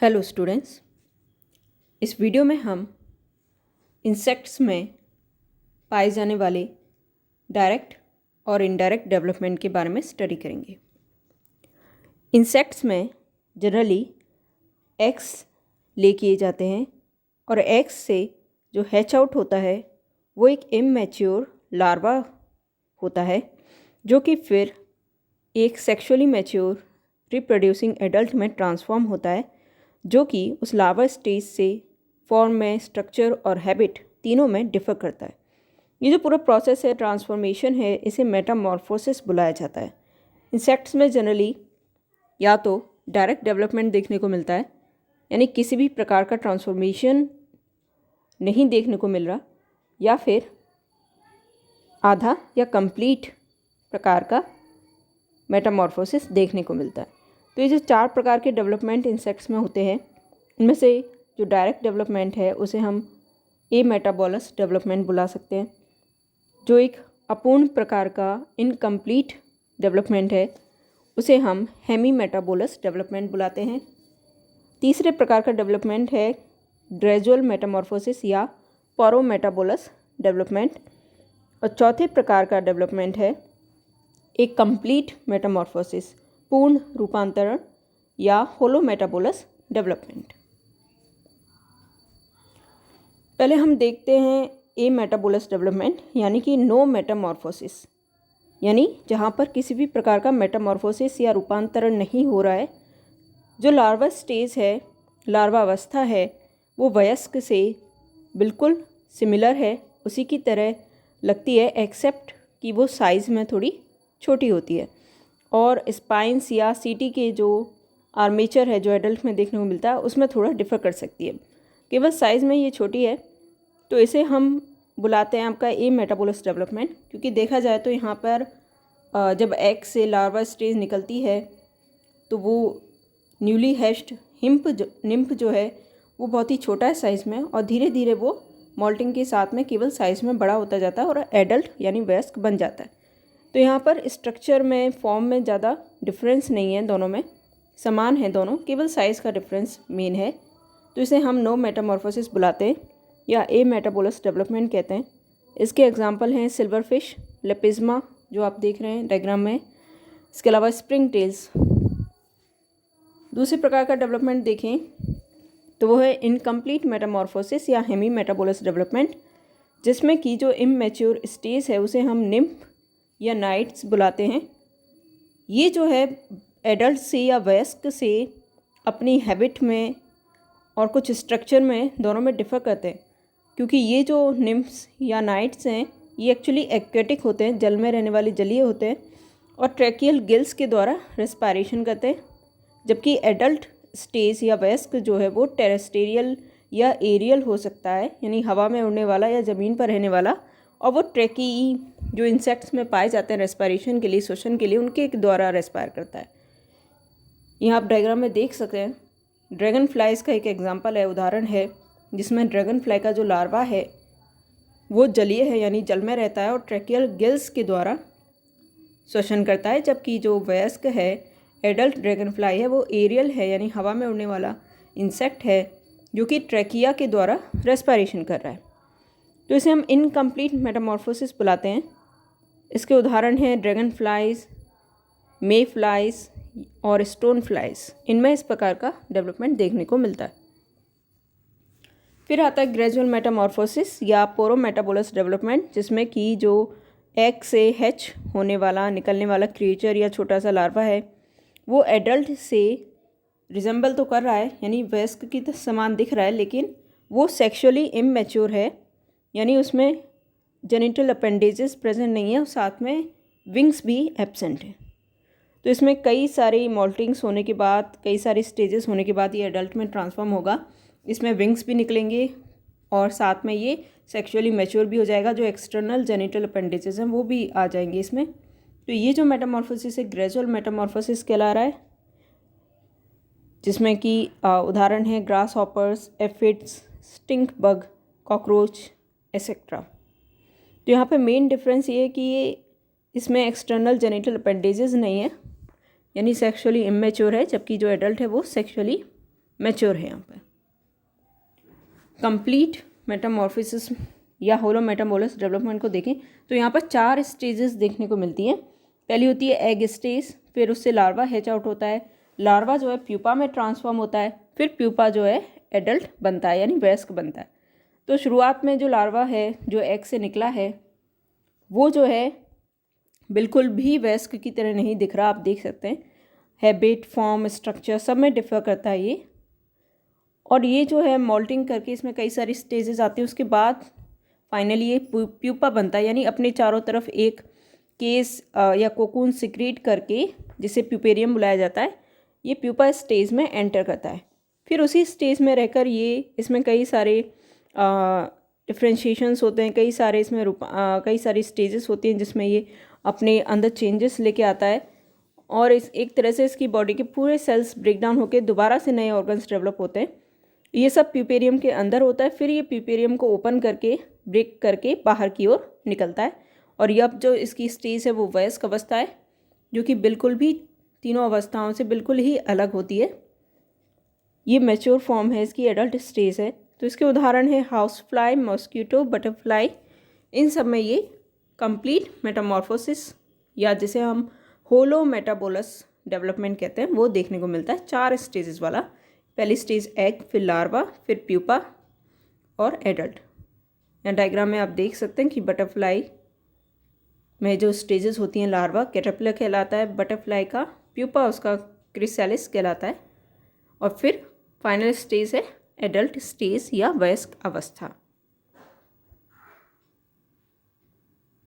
Hello students, इस video में हम इंसेक्ट्स में पाए जाने वाले डायरेक्ट और इनडायरेक्ट डेवलपमेंट के बारे में स्टडी करेंगे। इंसेक्ट्स में जनरली एग्स ले किए जाते हैं और एग्स से जो हैच आउट होता है वो एक इमैच्योर लार्वा होता है जो कि फिर एक सेक्सुअली मैच्योर रिप्रोड्यूसिंग एडल्ट में ट्रांसफॉर्म होता है, जो कि उस लार्वा स्टेज से फॉर्म में, स्ट्रक्चर और हैबिट तीनों में डिफ़र करता है। ये जो पूरा प्रोसेस है, ट्रांसफॉर्मेशन है, इसे मेटामॉर्फोसिस बुलाया जाता है। इंसेक्ट्स में जनरली या तो डायरेक्ट डेवलपमेंट देखने को मिलता है, यानी किसी भी प्रकार का ट्रांसफॉर्मेशन नहीं देखने को मिल रहा, या फिर आधा या कंप्लीट प्रकार का मेटामॉर्फोसिस देखने को मिलता है। तो ये जो 4 प्रकार के डेवलपमेंट इंसेक्ट्स में होते हैं, इनमें से जो डायरेक्ट डेवलपमेंट है उसे हम एमेटाबोलस डेवलपमेंट बुला सकते हैं। जो एक अपूर्ण प्रकार का इनकम्प्लीट डेवलपमेंट है उसे हम हेमीमेटाबोलस डेवलपमेंट बुलाते हैं। तीसरे प्रकार का डेवलपमेंट है ग्रेजुअल मेटामॉर्फोसिस या पोरोमेटाबोलस डेवलपमेंट। और चौथे प्रकार का डेवलपमेंट है एक कंप्लीट मेटामॉर्फोसिस, पूर्ण रूपांतरण या होलोमेटाबोलस डेवलपमेंट। पहले हम देखते हैं एमेटाबोलस डेवलपमेंट, यानी कि नो मेटामॉर्फोसिस, यानी जहाँ पर किसी भी प्रकार का मेटामॉर्फोसिस या रूपांतरण नहीं हो रहा है। जो लार्वा स्टेज है, लार्वा अवस्था है, वो वयस्क से बिल्कुल सिमिलर है, उसी की तरह लगती है, एक्सेप्ट कि वो साइज़ में थोड़ी छोटी होती है और स्पाइंस या सीटी के जो आर्मेचर है जो एडल्ट में देखने को मिलता है उसमें थोड़ा डिफ़र कर सकती है। केवल साइज़ में ये छोटी है, तो इसे हम बुलाते हैं आपका एमेटाबोलस डेवलपमेंट। क्योंकि देखा जाए तो यहाँ पर जब एग से लार्वा स्टेज निकलती है तो वो न्यूली हैच्ड निम्फ जो है वो बहुत ही छोटा है साइज़ में, और धीरे धीरे वो मॉल्टिंग के साथ में केवल साइज़ में बड़ा होता जाता है और एडल्ट यानी वयस्क बन जाता है। तो यहाँ पर स्ट्रक्चर में, फॉर्म में ज़्यादा डिफरेंस नहीं है, दोनों में समान है, दोनों केवल साइज़ का डिफरेंस मेन है। तो इसे हम नो मेटामॉर्फोसिस बुलाते हैं या एमेटाबोलस डेवलपमेंट कहते हैं। इसके एग्जांपल हैं सिल्वर फिश, लेपिज्मा जो आप देख रहे हैं डायग्राम में, इसके अलावा स्प्रिंग टेल्स। दूसरे प्रकार का डेवलपमेंट देखें तो वो है इनकम्प्लीट मेटामॉर्फोसिस या हेमी मेटाबोलस डेवलपमेंट, जिसमें कि जो इमैच्योर स्टेज है उसे हम निम्फ या नाइट्स बुलाते हैं। ये जो है एडल्ट से या वयस्क से अपनी हैबिट में और कुछ स्ट्रक्चर में दोनों में डिफ़र करते हैं, क्योंकि ये जो निम्फ्स या नाइट्स हैं ये एक्चुअली एक्वेटिक होते हैं, जल में रहने वाले जलीय होते हैं और ट्रैकियल गिल्स के द्वारा रेस्पायरेशन करते हैं। जबकि एडल्ट स्टेज या वयस्क जो है वो टेरेस्टेरियल या एरियल हो सकता है, यानी हवा में उड़ने वाला या ज़मीन पर रहने वाला, और वो ट्रैकी जो इंसेक्ट्स में पाए जाते हैं रेस्पायरेशन के लिए, श्वसन के लिए, उनके द्वारा रेस्पायर करता है। यहाँ आप डायग्राम में देख सकते हैं, ड्रैगन फ्लाइज का एक एग्जांपल है, उदाहरण है, जिसमें ड्रैगन फ्लाई का जो लार्वा है वो जलीय है, यानी जल में रहता है और ट्रैकियल गिल्स के द्वारा श्वसन करता है। जबकि जो वयस्क है, एडल्ट ड्रैगन फ्लाई है, वो एरियल है, यानी हवा में उड़ने वाला इंसेक्ट है जो कि ट्रैकिया के द्वारा रेस्पायरेशन कर रहा है। तो इसे हम इनकम्प्लीट मेटामॉर्फोसिस बुलाते हैं। इसके उदाहरण हैं ड्रैगन फ्लाइज, मे फ्लाइज और स्टोन फ्लाइज। इनमें इस प्रकार का डेवलपमेंट देखने को मिलता है। फिर आता है ग्रेजुअल मेटामॉर्फोसिस या पोरोमेटाबोलस डेवलपमेंट, जिसमें कि जो एग से हैच होने वाला, निकलने वाला क्रिएचर या छोटा सा लार्वा है वो एडल्ट से रिजेंबल तो कर रहा है, यानी वयस्क की तो समान दिख रहा है, लेकिन वो सेक्सुअली इमैच्योर है, यानी उसमें जेनिटल अपेंडेजेस प्रेजेंट नहीं है और साथ में विंग्स भी एब्सेंट है। तो इसमें कई सारी मॉल्टिंग्स होने के बाद, कई सारी स्टेजेस होने के बाद ये एडल्ट में ट्रांसफॉर्म होगा। इसमें विंग्स भी निकलेंगे और साथ में ये सेक्सुअली मैच्योर भी हो जाएगा। जो एक्सटर्नल जेनिटल अपेंडेजेस हैं वो भी आ जाएंगे इसमें। तो ये जो मेटामॉर्फोसिस है ग्रेजुअल मेटामॉर्फोसिस कहला रहा है, जिसमें कि उदाहरण है grass hoppers, aphids, stink bug, cockroach etcetera. तो यहाँ पे मेन डिफरेंस ये है कि ये इसमें एक्सटर्नल जेनिटल अपेंडेजेस नहीं है, यानी सेक्सुअली इमेच्योर है, जबकि जो एडल्ट है वो सेक्सुअली मैच्योर है यहाँ पर। कंप्लीट मेटामॉर्फोसिस या होलो मेटाबोलस डेवलपमेंट को देखें तो यहाँ पर 4 स्टेजेस देखने को मिलती हैं। पहली होती है एग स्टेज, फिर उससे लार्वा हैच आउट होता है, लार्वा जो है प्यूपा में ट्रांसफॉर्म होता है, फिर प्यूपा जो है एडल्ट बनता है यानी वयस्क बनता है। तो शुरुआत में जो लार्वा है जो एग से निकला है वो जो है बिल्कुल भी वयस्क की तरह नहीं दिख रहा, आप देख सकते हैं। हैबिट, फॉर्म, स्ट्रक्चर सब में डिफर करता है ये। और ये जो है मोल्टिंग करके इसमें कई सारी स्टेजेस आती हैं, उसके बाद फाइनली ये प्यूपा बनता है यानी अपने चारों तरफ एक केस या कोकून सिक्रीट करके, जिसे प्यूपेरियम बुलाया जाता है, ये प्यूपा स्टेज में एंटर करता है। फिर उसी स्टेज में रहकर ये इसमें कई सारे डिफ्रेंशिएशंस होते हैं, कई सारे इसमें कई सारी स्टेजेस होती हैं जिसमें ये अपने अंदर चेंजेस लेके आता है और इस एक तरह से इसकी बॉडी के पूरे सेल्स ब्रेक डाउन होकर दोबारा से नए ऑर्गन्स डेवलप होते हैं। ये सब प्यूपेरियम के अंदर होता है। फिर ये प्यूपेरियम को ओपन करके ब्रेक करके बाहर की ओर निकलता है और ये अब जो इसकी स्टेज है वो वयस्क अवस्था है, जो कि बिल्कुल भी तीनों अवस्थाओं से बिल्कुल ही अलग होती है। ये मैच्योर फॉर्म है, इसकी एडल्ट स्टेज है। तो इसके उदाहरण है हाउस फ्लाई, मॉस्किटो, बटरफ्लाई। इन सब में ये कंप्लीट मेटामॉर्फोसिस या जिसे हम होलो मेटाबोलस डेवलपमेंट कहते हैं वो देखने को मिलता है। 4 स्टेजेस वाला, पहली स्टेज एग, फिर लार्वा, फिर प्यूपा और एडल्ट। यहाँ डायग्राम में आप देख सकते हैं कि बटरफ्लाई में जो स्टेजेस होती हैं, लार्वा कैटरपिलर कहलाता है, बटरफ्लाई का प्यूपा उसका क्रिसैलिस कहलाता है और फिर फाइनल स्टेज है एडल्ट स्टेज या वयस्क अवस्था।